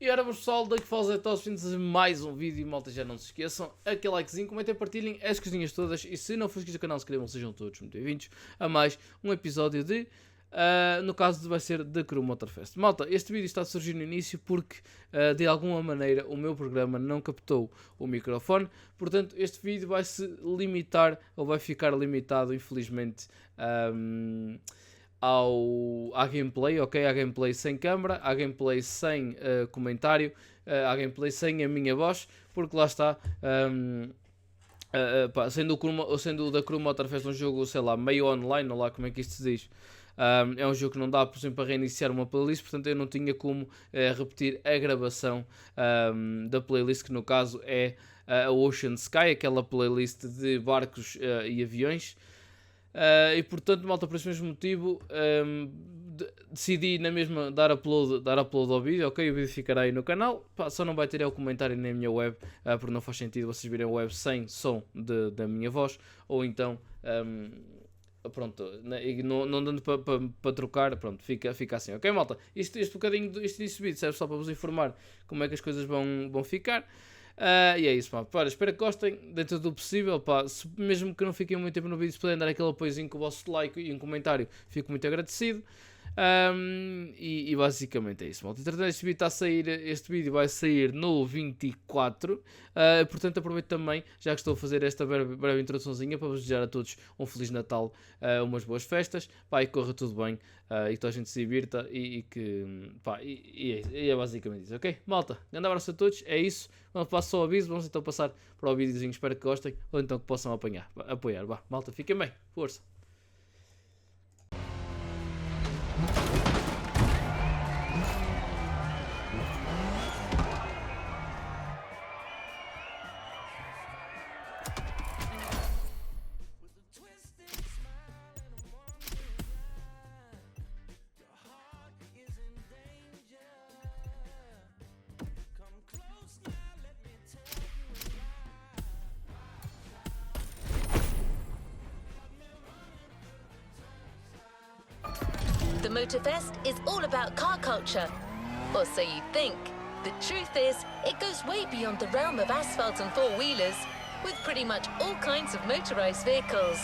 E ora pessoal, daqui fala todos os mais um vídeo, malta, já não se esqueçam, aquele likezinho, comentem, partilhem as coisinhas todas e se não for inscritos no canal, se inscrevam, sejam todos muito bem-vindos a mais um episódio de, no caso vai ser da Crew Motorfest. Malta, este vídeo está a surgir no início porque de alguma maneira o meu programa não captou o microfone, portanto este vídeo vai se limitar, ou vai ficar limitado infelizmente à gameplay, ok? À gameplay sem câmera, à gameplay sem comentário, à gameplay sem a minha voz, porque lá está, sendo o da Crew Motorfest um jogo, sei lá, meio online, ou lá como é que isto se diz, é um jogo que não dá, por exemplo, para reiniciar uma playlist, portanto eu não tinha como repetir a gravação da playlist, que no caso é a Ocean Sky, aquela playlist de barcos e aviões. E portanto, malta, por esse mesmo motivo decidi na mesma dar upload ao vídeo, ok? O vídeo ficará aí no canal, só não vai ter o comentário nem a minha web, porque não faz sentido vocês virem a web sem som da minha voz, ou então pronto, não dando para trocar, pronto, fica assim, ok, malta? Este bocadinho deste vídeo serve só para vos informar como é que as coisas vão ficar. E é isso, pá. Espero que gostem dentro do possível, pá. Mesmo que não fiquem muito tempo no vídeo, se puderem dar aquele apoiozinho com o vosso like e um comentário, fico muito agradecido. E basicamente é isso, malta. Entretanto, este vídeo vai sair no 24, portanto aproveito também, já que estou a fazer esta breve introduçãozinha, para vos desejar a todos um Feliz Natal, umas boas festas, pá, e corra tudo bem, e que toda a gente se divirta, e que, pá, é basicamente isso, ok? Malta, grande abraço a todos, é isso, vamos passar só o aviso, vamos então passar para o videozinho, espero que gostem, ou então que possam apoiar, vá, malta, fiquem bem, força! The Motorfest is all about car culture. Or so you think. The truth is, it goes way beyond the realm of asphalt and four-wheelers, with pretty much all kinds of motorized vehicles.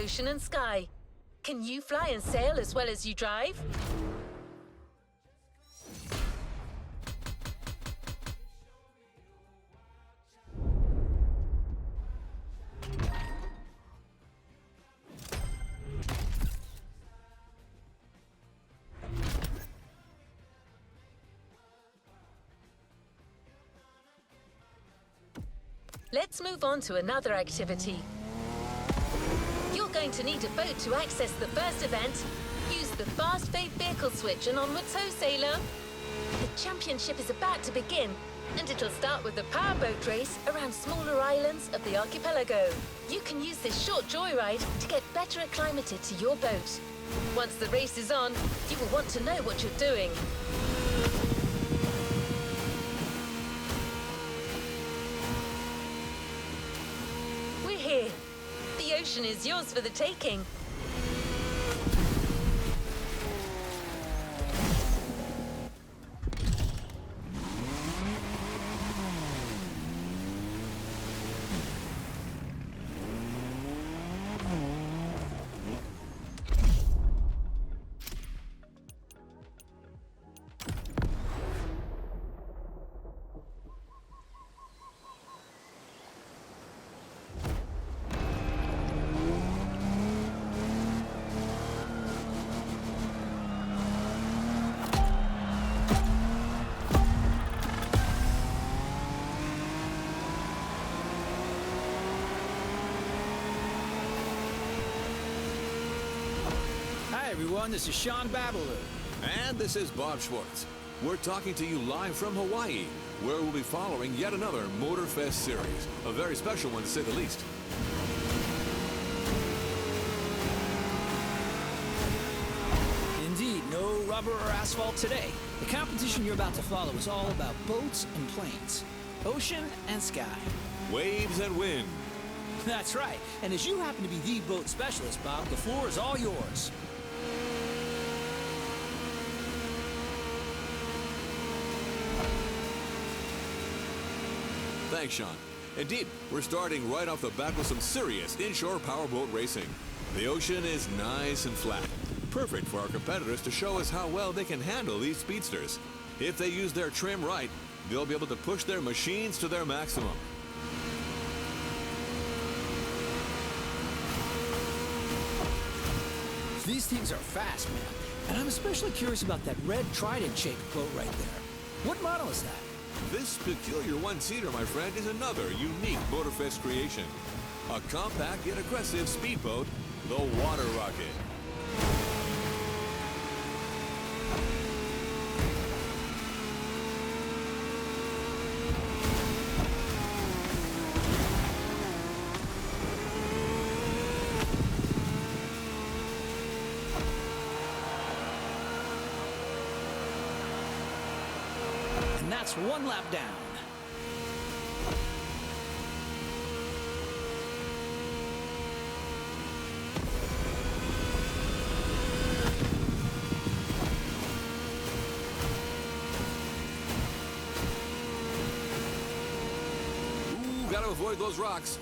Ocean and sky. Can you fly and sail as well as you drive? Let's move on to another activity. You're going to need a boat to access the first event. Use the fast fade vehicle switch and onward so, sailor. The championship is about to begin, and it'll start with a powerboat race around smaller islands of the archipelago. You can use this short joyride to get better acclimated to your boat. Once the race is on, you will want to know what you're doing. We're here. The ocean is yours for the taking. everyone, this is Sean Babaloo. And this is Bob Schwartz. We're talking to you live from Hawaii, where we'll be following yet another Motorfest series. A very special one, to say the least. Indeed, no rubber or asphalt today. The competition you're about to follow is all about boats and planes, ocean and sky. Waves and wind. That's right. And as you happen to be the boat specialist, Bob, the floor is all yours. Thanks, Sean. Indeed, we're starting right off the bat with some serious inshore powerboat racing. The ocean is nice and flat, perfect for our competitors to show us how well they can handle these speedsters. If they use their trim right, they'll be able to push their machines to their maximum. These things are fast, man. And I'm especially curious about that red trident-shaped boat right there. What model is that? This peculiar one-seater, my friend, is another unique Motorfest creation. A compact yet aggressive speedboat, the Water Rocket. And that's one lap down. Ooh, gotta avoid those rocks.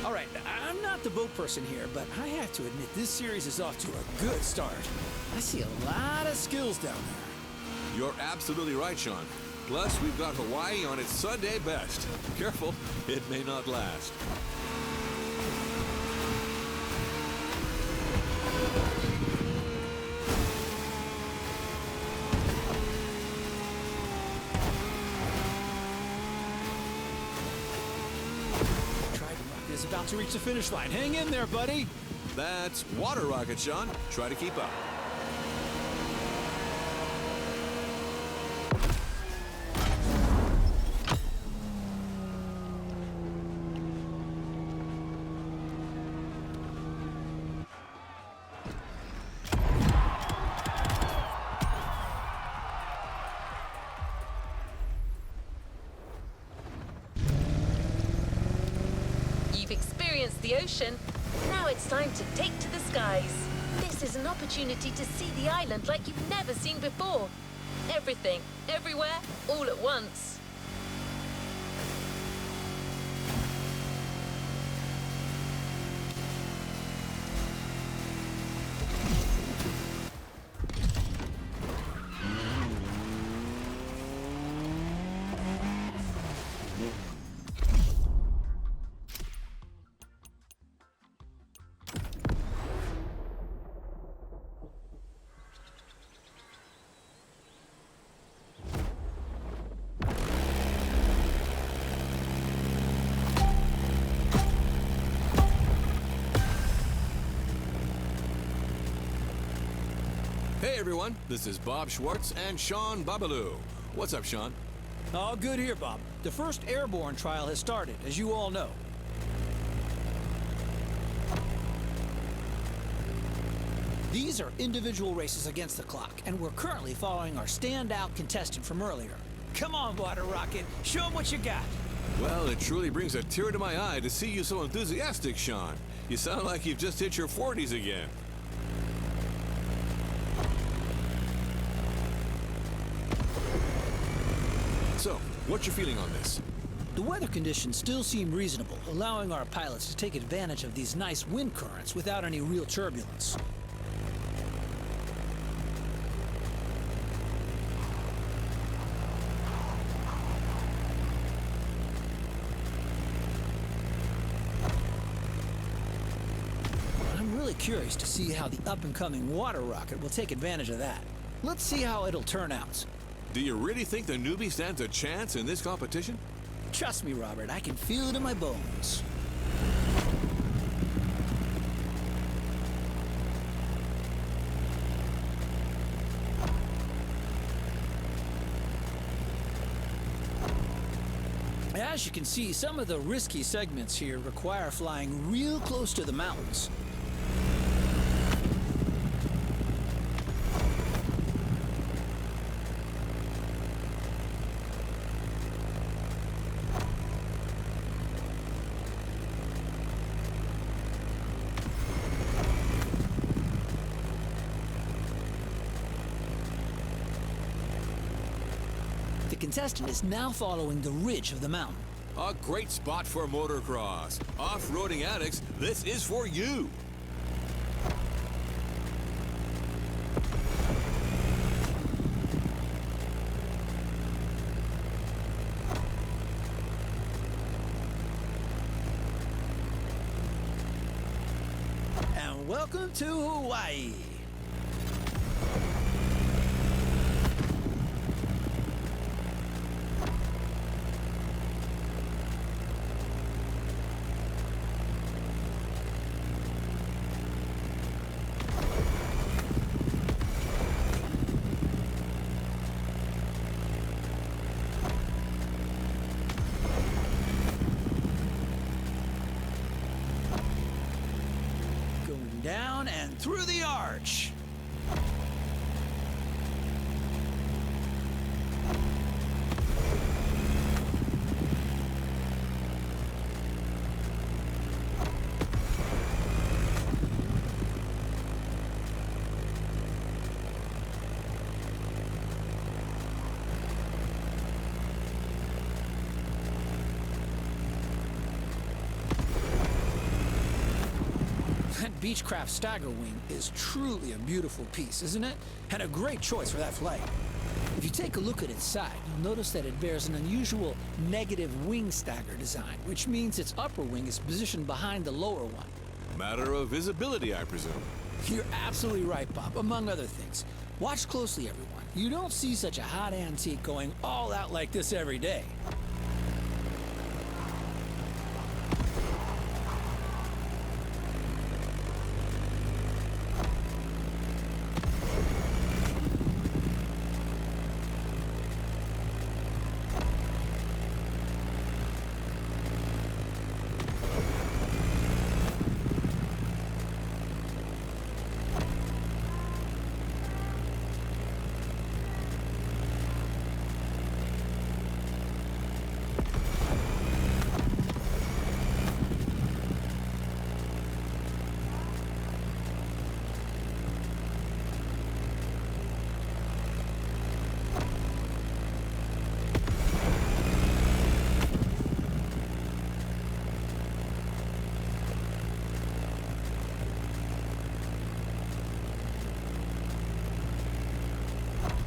All right, I'm not the boat person here, but I have to admit this series is off to a good start. I see a lot of skills down there. You're absolutely right, Sean. Plus, we've got Hawaii on its Sunday best. Careful, it may not last. Is about to reach the finish line. Hang in there, buddy. That's Water Rocket, Sean. Try to keep up. You've experienced the ocean. Now it's time to take to the skies. This is an opportunity to see the island like you've never seen before. Everything, everywhere, all at once. Hey everyone, this is Bob Schwartz and Sean Babaloo. What's up, Sean? All good here, Bob. The first airborne trial has started, as you all know. These are individual races against the clock, and we're currently following our standout contestant from earlier. Come on, Water Rocket, show 'em what you got. Well, it truly brings a tear to my eye to see you so enthusiastic, Sean. You sound like you've just hit your 40s again. So, what's your feeling on this? The weather conditions still seem reasonable, allowing our pilots to take advantage of these nice wind currents without any real turbulence. I'm really curious to see how the up-and-coming water rocket will take advantage of that. Let's see how it'll turn out. Do you really think the newbie stands a chance in this competition? Trust me, Robert, I can feel it in my bones. As you can see, some of the risky segments here require flying real close to the mountains. The contestant is now following the ridge of the mountain. A great spot for motocross. Off-roading addicts, this is for you. And welcome to Hawaii. Down and through the arch. That Beechcraft Stagger Wing is truly a beautiful piece, isn't it? And a great choice for that flight. If you take a look at its side, you'll notice that it bears an unusual negative wing stagger design, which means its upper wing is positioned behind the lower one. Matter of visibility, I presume. You're absolutely right, Bob, among other things. Watch closely, everyone. You don't see such a hot antique going all out like this every day.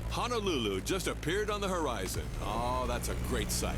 Honolulu just appeared on the horizon. Oh, that's a great sight.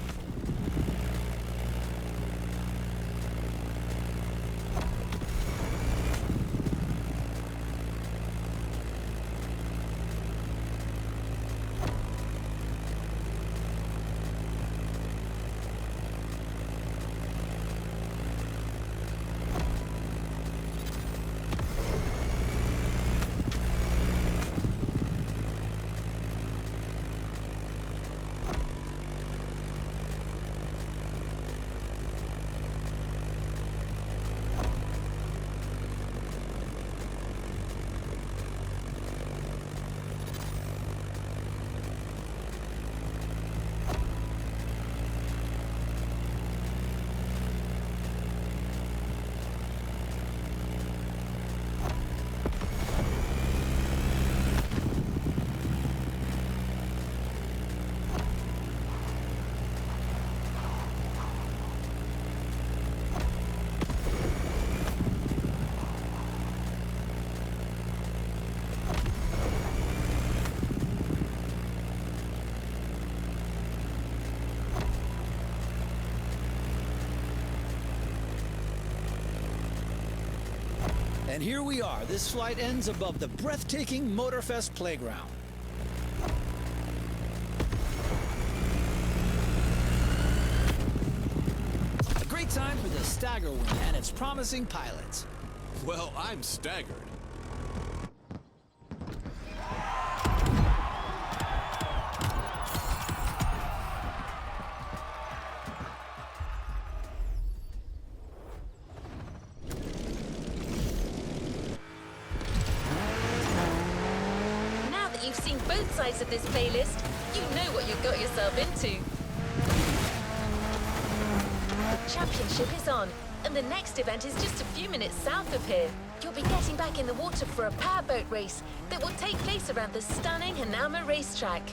And here we are. This flight ends above the breathtaking Motorfest playground. A great time for the stagger wing and its promising pilots. Well, I'm staggered. Now that you've seen both sides of this playlist, you know what you've got yourself into. The championship is on, and the next event is just a few minutes south of here. You'll be getting back in the water for a powerboat race that will take place around the stunning Hanama racetrack.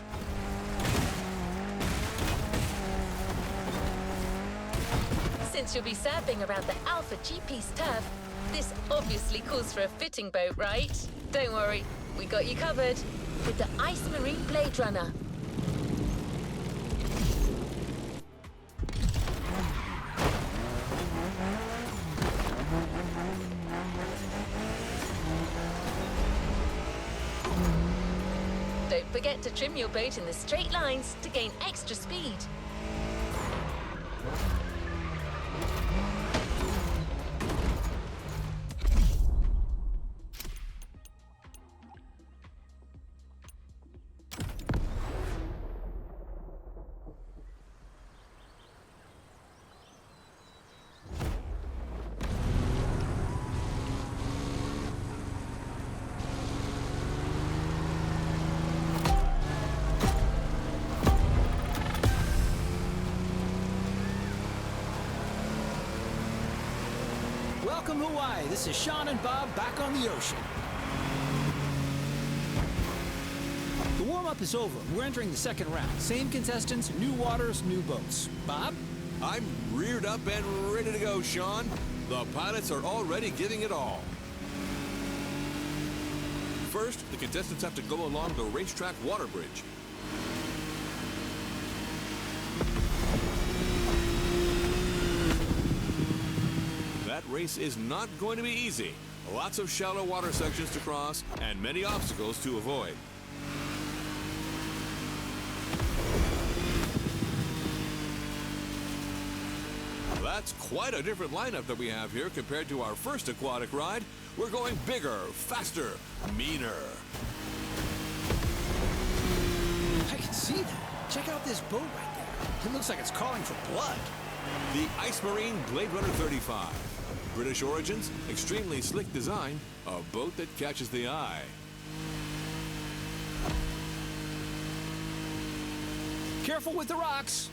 Since you'll be surfing around the Alpha GP's turf, this obviously calls for a fitting boat, right? Don't worry, we got you covered with the Ice Marine Blade Runner. Don't forget to trim your boat in the straight lines to gain extra speed. Welcome Hawaii. This is Sean and Bob back on the ocean. The warm-up is over. We're entering the second round. Same contestants, new waters, new boats. Bob? I'm reared up and ready to go, Sean. The pilots are already giving it all. First, the contestants have to go along the racetrack water bridge. That race is not going to be easy. Lots of shallow water sections to cross and many obstacles to avoid. That's quite a different lineup that we have here compared to our first aquatic ride. We're going bigger, faster, meaner. I can see that. Check out this boat right there. It looks like it's calling for blood. The Ice Marine Blade Runner 35. British origins, extremely slick design, a boat that catches the eye. Careful with the rocks.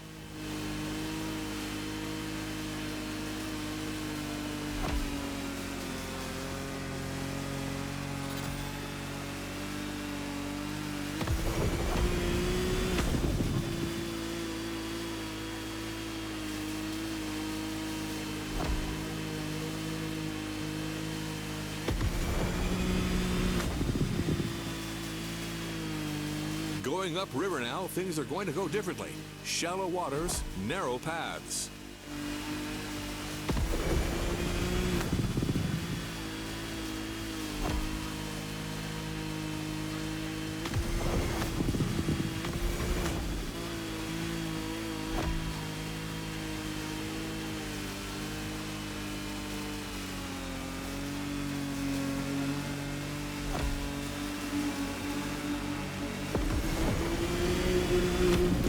Going upriver now, things are going to go differently. Shallow waters, narrow paths.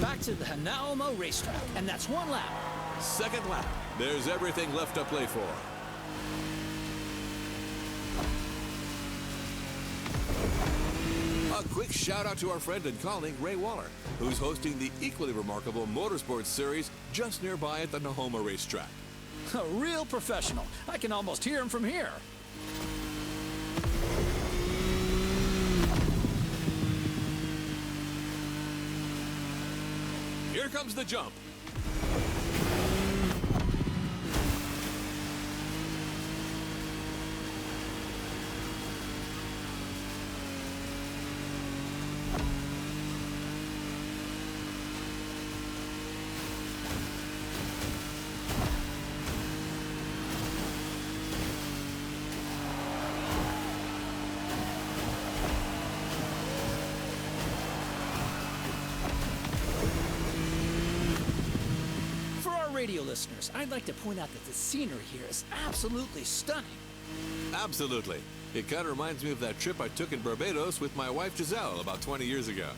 Back to the Hanama racetrack, and that's one lap. Second lap. There's everything left to play for. A quick shout out to our friend and colleague Ray Waller, who's hosting the equally remarkable Motorsports series just nearby at the Nahoma racetrack. A real professional. I can almost hear him from here. Here comes the jump. radio listeners, I'd like to point out that the scenery here is absolutely stunning. Absolutely. It kind of reminds me of that trip I took in Barbados with my wife Giselle about 20 years ago.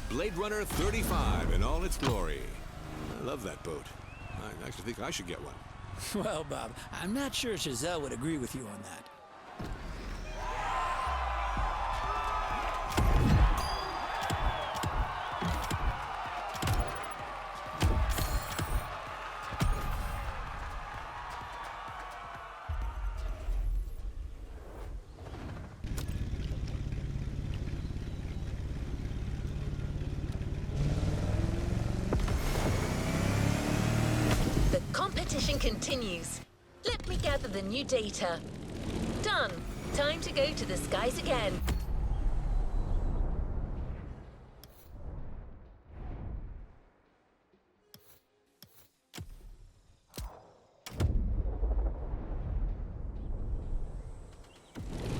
Blade Runner 35 in all its glory. I love that boat. I actually think I should get one. Well, Bob, I'm not sure Giselle would agree with you on that. Competition continues. Let me gather the new data. Done. Time to go to the skies again.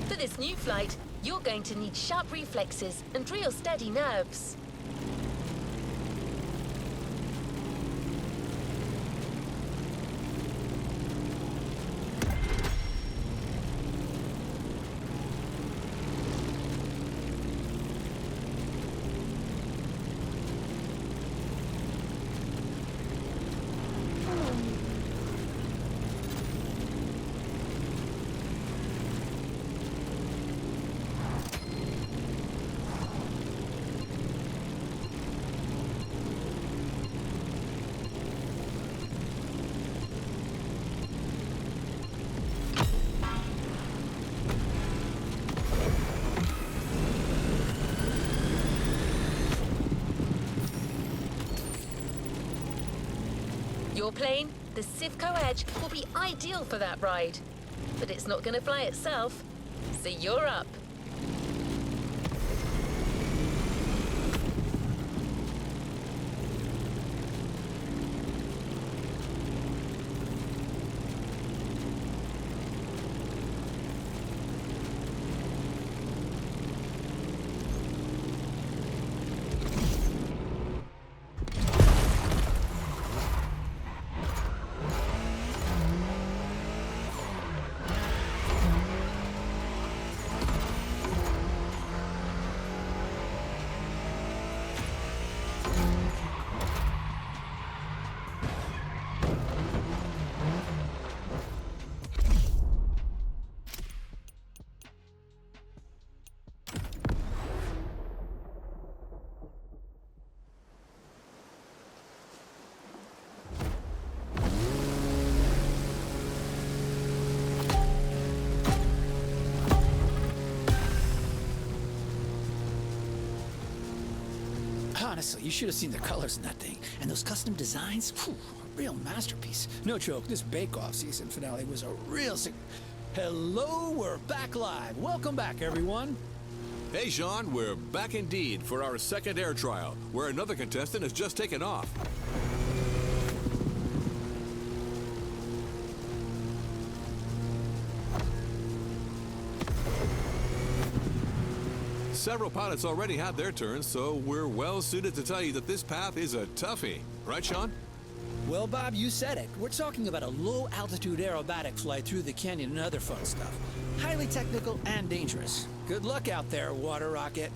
For this new flight, you're going to need sharp reflexes and real steady nerves. Your plane, the Civco Edge, will be ideal for that ride. But it's not going to fly itself, so you're up. Honestly, you should have seen the colors in that thing. And those custom designs, whew, a real masterpiece. No joke, this Bake-Off season finale was a real... Hello, we're back live. Welcome back, everyone. Hey, Sean, we're back indeed for our second air trial, where another contestant has just taken off. Several pilots already had their turns, so we're well suited to tell you that this path is a toughie. Right, Sean? Well, Bob, you said it. We're talking about a low-altitude aerobatic flight through the canyon and other fun stuff. Highly technical and dangerous. Good luck out there, water rocket.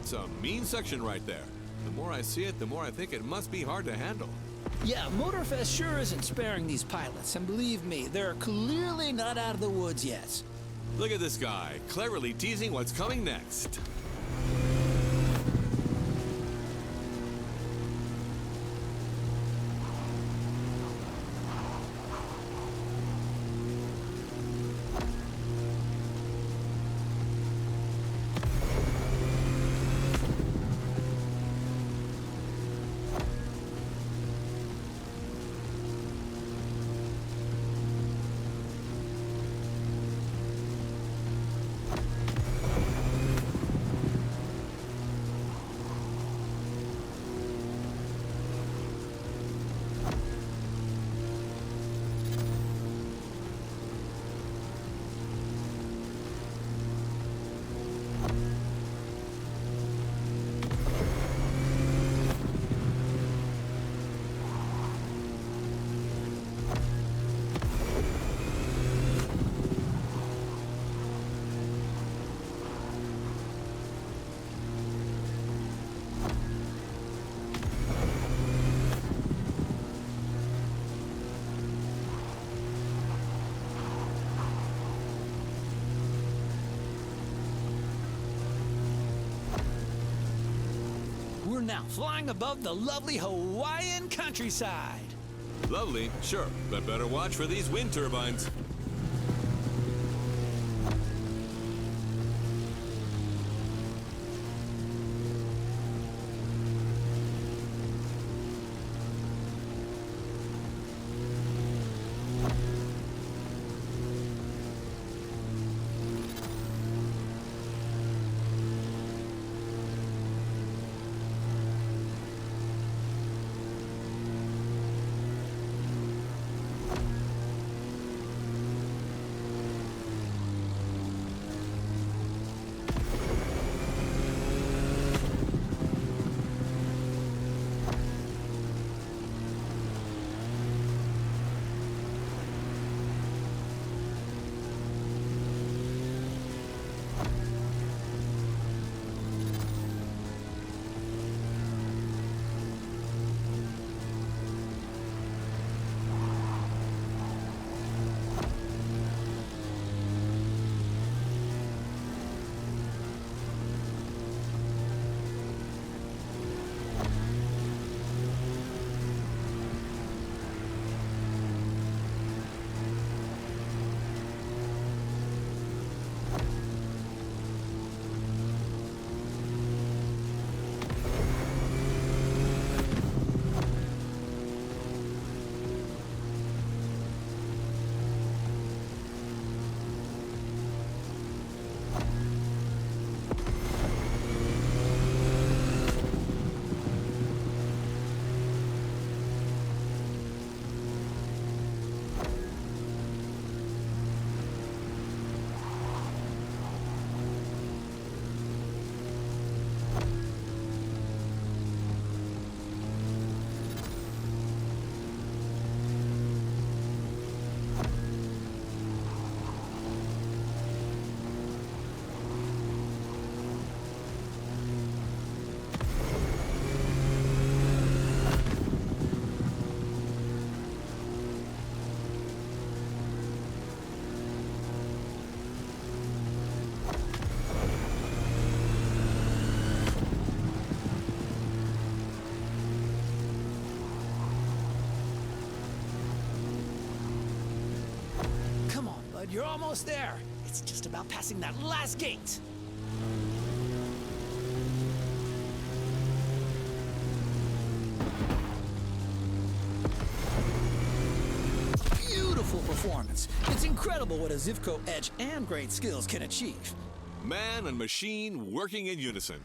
That's a mean section right there. The more I see it, the more I think it must be hard to handle. Yeah, Motorfest sure isn't sparing these pilots, and believe me, they're clearly not out of the woods yet. Look at this guy, cleverly teasing what's coming next. We're now flying above the lovely Hawaiian countryside. Lovely, sure, but better watch for these wind turbines. You're almost there. It's just about passing that last gate. Beautiful performance. It's incredible what a Zivco edge and great skills can achieve. Man and machine working in unison.